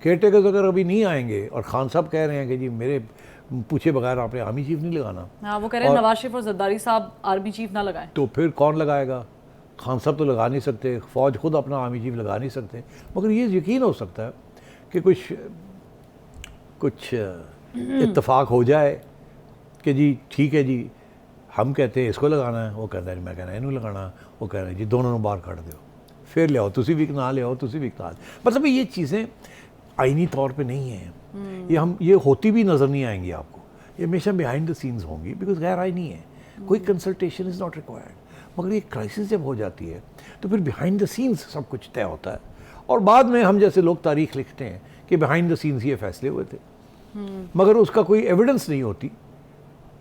Care takers اگر ابھی نہیں آئیں گے اور خان صاحب کہہ رہے ہیں کہ جی میرے پوچھے بغیر آپ نے آرمی چیف نہیں لگانا, ہاں وہ کہہ رہے ہیں نواز شریف اور زرداری صاحب آرمی چیف نہ لگائیں, تو پھر کون لگائے گا؟ خان صاحب تو لگا نہیں سکتے, فوج خود اپنا آرمی چیف لگا نہیں سکتے, مگر یہ یقین ہو سکتا ہے کہ کچھ اتفاق ہو جائے کہ جی ٹھیک ہے جی ہم کہتے ہیں اس کو لگانا ہے, وہ کہتا ہے میں کہنا ہے انہوں لگانا, وہ کہہ رہے ہیں جی دونوں باہر کھڑ دو, پھر لے آؤ تسی بھی نہ لے آؤ تسی بھی نہ. مطلب یہ چیزیں آئینی طور پہ نہیں ہیں, یہ ہوتی بھی نظر نہیں آئیں گی آپ کو, یہ ہمیشہ بیہائنڈ دا سینز ہوں گی بیکاز غیر آئینی ہے, کوئی کنسلٹیشن از ناٹ ریکوائرڈ. مگر یہ کرائسس جب ہو جاتی ہے تو پھر بیہائنڈ دا سینز سب کچھ طے ہوتا ہے, اور بعد میں ہم جیسے لوگ تاریخ لکھتے ہیں کہ بیہائنڈ دا سینز یہ فیصلے ہوئے تھے, مگر اس کا کوئی ایویڈنس نہیں ہوتی.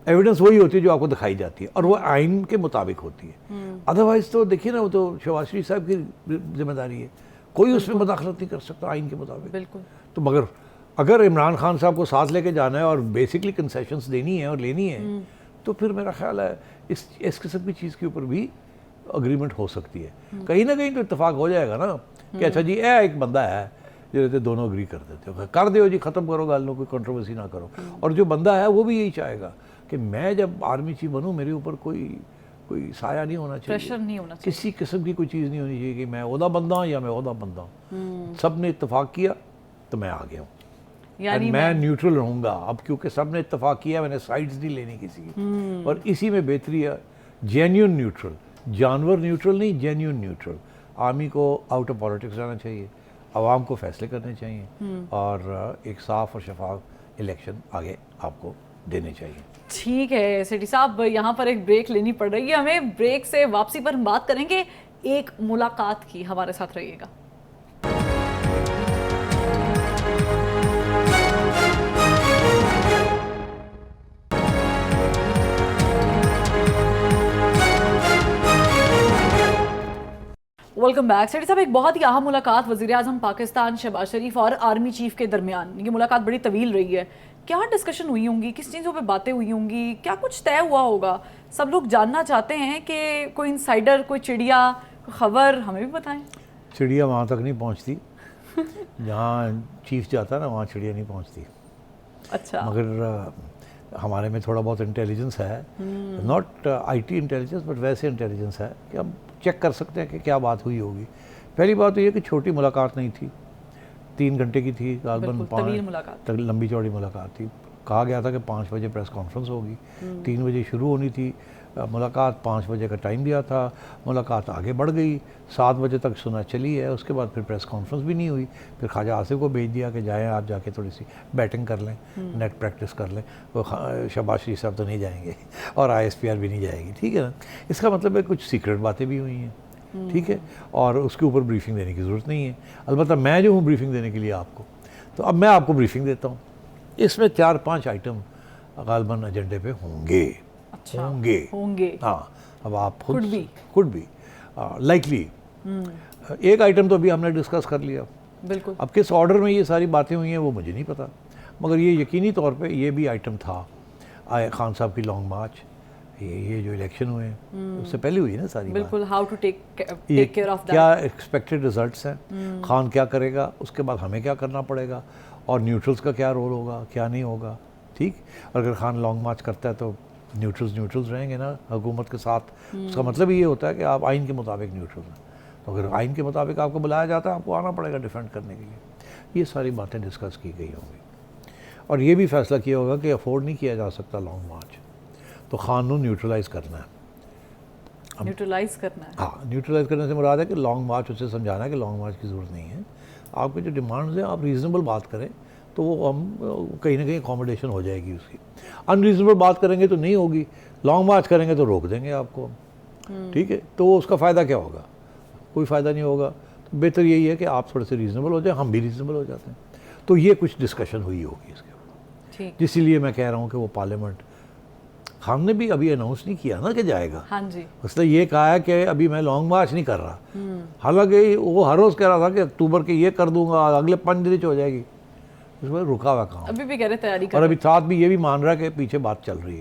ایویڈنس وہی ہوتی ہے جو آپ کو دکھائی جاتی ہے اور وہ آئین کے مطابق ہوتی ہے. ادروائز تو دیکھیے نا, وہ تو شہباز شریف صاحب کی ذمہ داری ہے, کوئی اس میں مداخلت نہیں کر سکتا آئین کے مطابق. بالکل. تو مگر اگر عمران خان صاحب کو ساتھ لے کے جانا ہے اور بیسکلی کنسیشنز دینی ہے اور لینی ہے تو پھر میرا خیال ہے اس قسم کی چیز کے اوپر بھی اگریمنٹ ہو سکتی ہے. کہیں نہ کہیں تو اتفاق ہو جائے گا نا کہ اچھا جی ایک بندہ ہے جو دونوں اگری کر دیتے ہو, کر دیو جی, ختم کرو گل نو, کوئی کنٹروورسی نہ کرو. اور جو بندہ ہے وہ بھی یہی چاہے گا کہ میں جب آرمی چیف بنوں میرے اوپر کوئی سایہ نہیں ہونا چاہیے, پریشر نہیں ہونا چاہیے, کسی قسم کی کوئی چیز نہیں ہونی چاہیے کہ میں عہدہ بندہ ہوں یا میں عہدہ بندہ ہوں. سب نے اتفاق کیا تو میں آ گیا ہوں, یعنی میں نیوٹرل رہوں گا. اب کیونکہ سب نے اتفاق کیا میں نے سائڈز نہیں لینی کسی کی, اور اسی میں بہتری ہے. جینیون نیوٹرل, جانور نیوٹرل نہیں, جینیون نیوٹرل. آرمی کو آؤٹ آف پالیٹکس جانا چاہیے, عوام کو فیصلے کرنے چاہیے, اور ایک صاف اور شفاف الیکشن آگے آپ کو دینے چاہیے. ٹھیک ہے سیٹھی صاحب, یہاں پر ایک بریک لینی پڑ رہی ہے ہمیں. بریک سے واپسی پر ہم بات کریں گے ایک ملاقات کی. ہمارے ساتھ رہیے گا. Welcome back. سیٹھی صاحب, ایک بہت ہی اہم ملاقات وزیر اعظم پاکستان شہباز شریف اور آرمی چیف کے درمیان. یہ ملاقات بڑی طویل رہی ہے. کیا ڈسکشن ہوئی ہوں گی, کس چیزوں پہ باتیں ہوئی ہوں گی, کیا کچھ طے ہوا ہوگا؟ سب لوگ جاننا چاہتے ہیں کہ کوئی انسائڈر, کوئی چڑیا, کوئی خبر ہمیں بھی بتائیں. چڑیا وہاں تک نہیں پہنچتی جہاں چیف جاتا ہے نا, وہاں چڑیا نہیں پہنچتی. اچھا. مگر ہمارے میں تھوڑا بہت انٹیلیجنس ہے, not I T intelligence but ویسے انٹیلیجنس ہے کہ ہم چیک کر سکتے ہیں کہ کیا بات ہوئی ہوگی. پہلی بات تو یہ کہ چھوٹی ملاقات نہیں تھی, 3 گھنٹے کی تھی, غالباً لمبی چوڑی ملاقات تھی. کہا گیا تھا کہ 5 بجے پریس کانفرنس ہوگی, 3 بجے شروع ہونی تھی ملاقات, 5 بجے کا ٹائم دیا تھا. ملاقات آگے بڑھ گئی, 7 بجے تک سنا چلی ہے. اس کے بعد پھر پریس کانفرنس بھی نہیں ہوئی. پھر خواجہ آصف کو بھیج دیا کہ جائیں آپ جا کے تھوڑی سی بیٹنگ کر لیں, نیٹ پریکٹس کر لیں. وہ شہباز شریف صاحب تو نہیں جائیں گے اور ISPR بھی نہیں جائے گی, ٹھیک ہے نا. اس کا مطلب ہے کچھ سیکرٹ باتیں بھی ہوئی ہیں, ٹھیک ہے, اور اس کے اوپر بریفنگ دینے کی ضرورت نہیں ہے. البتہ میں جو ہوں بریفنگ دینے کے لیے آپ کو, تو اب میں آپ کو بریفنگ دیتا ہوں. اس میں 4-5 آئٹم غالباً ایجنڈے پہ ہوں گے. اچھا, ہوں گے ہاں. اب آپ خود بھی لائکلی ایک آئٹم تو ابھی ہم نے ڈسکس کر لیا. بالکل. اب کس آرڈر میں یہ ساری باتیں ہوئی ہیں وہ مجھے نہیں پتا, مگر یہ یقینی طور پہ یہ بھی آئٹم تھا. خان صاحب کی لانگ مارچ, یہ جو الیکشن ہوئے ہیں اس سے پہلے ہوئی نا ساری. بالکل. How to take care of that, کیا ایکسپیکٹڈ ریزلٹس ہیں, خان کیا کرے گا, اس کے بعد ہمیں کیا کرنا پڑے گا, اور نیوٹرلز کا کیا رول ہوگا, کیا نہیں ہوگا. ٹھیک, اگر خان لانگ مارچ کرتا ہے تو نیوٹرلز رہیں گے نا حکومت کے ساتھ. اس کا مطلب یہ ہوتا ہے کہ آپ آئین کے مطابق نیوٹرل ہیں. تو اگر آئین کے مطابق آپ کو بلایا جاتا ہے آپ کو آنا پڑے گا ڈیفینڈ کرنے کے لیے. یہ ساری باتیں ڈسکس کی گئی ہوں گی, اور یہ بھی فیصلہ کیا ہوگا کہ افورڈ نہیں کیا جا سکتا لانگ مارچ, تو خان کو نیوٹرلائز کرنا ہے. نیوٹرلائز کرنا ہے. ہاں, نیوٹرلائز کرنے سے مراد ہے کہ لانگ مارچ اسے سمجھانا ہے کہ لانگ مارچ کی ضرورت نہیں ہے. آپ کے جو ڈیمانڈز ہیں آپ ریزنیبل بات کریں تو وہ ہم کہیں نہ کہیں اکاموڈیشن ہو جائے گی اس کی. ان ریزنیبل بات کریں گے تو نہیں ہوگی, لانگ مارچ کریں گے تو روک دیں گے آپ کو ہم, ٹھیک ہے. تو اس کا فائدہ کیا ہوگا, کوئی فائدہ نہیں ہوگا. تو بہتر یہی ہے کہ آپ تھوڑے سے ریزنیبل ہو جائیں, ہم بھی ریزنیبل ہو جاتے ہیں. تو یہ کچھ ڈسکشن ہوئی ہوگی اس کے اوپر, جس لیے میں کہہ رہا ہوں کہ وہ پارلیمنٹ, خان نے بھی ابھی اناؤنس نہیں کیا نا کہ جائے گا. ہاں جی. اس نے یہ کہا ہے کہ ابھی میں لانگ مارچ نہیں کر رہا, حالانکہ وہ ہر روز کہہ رہا تھا کہ اکتوبر کے یہ کر دوں گا, اگلے 5 دن ہو جائے گی. اس میں رکا ہوا کام, ابھی بھی کہہ رہے تیاری کر, اور ابھی ساتھ بھی یہ بھی مان رہا ہے کہ پیچھے بات چل رہی ہے.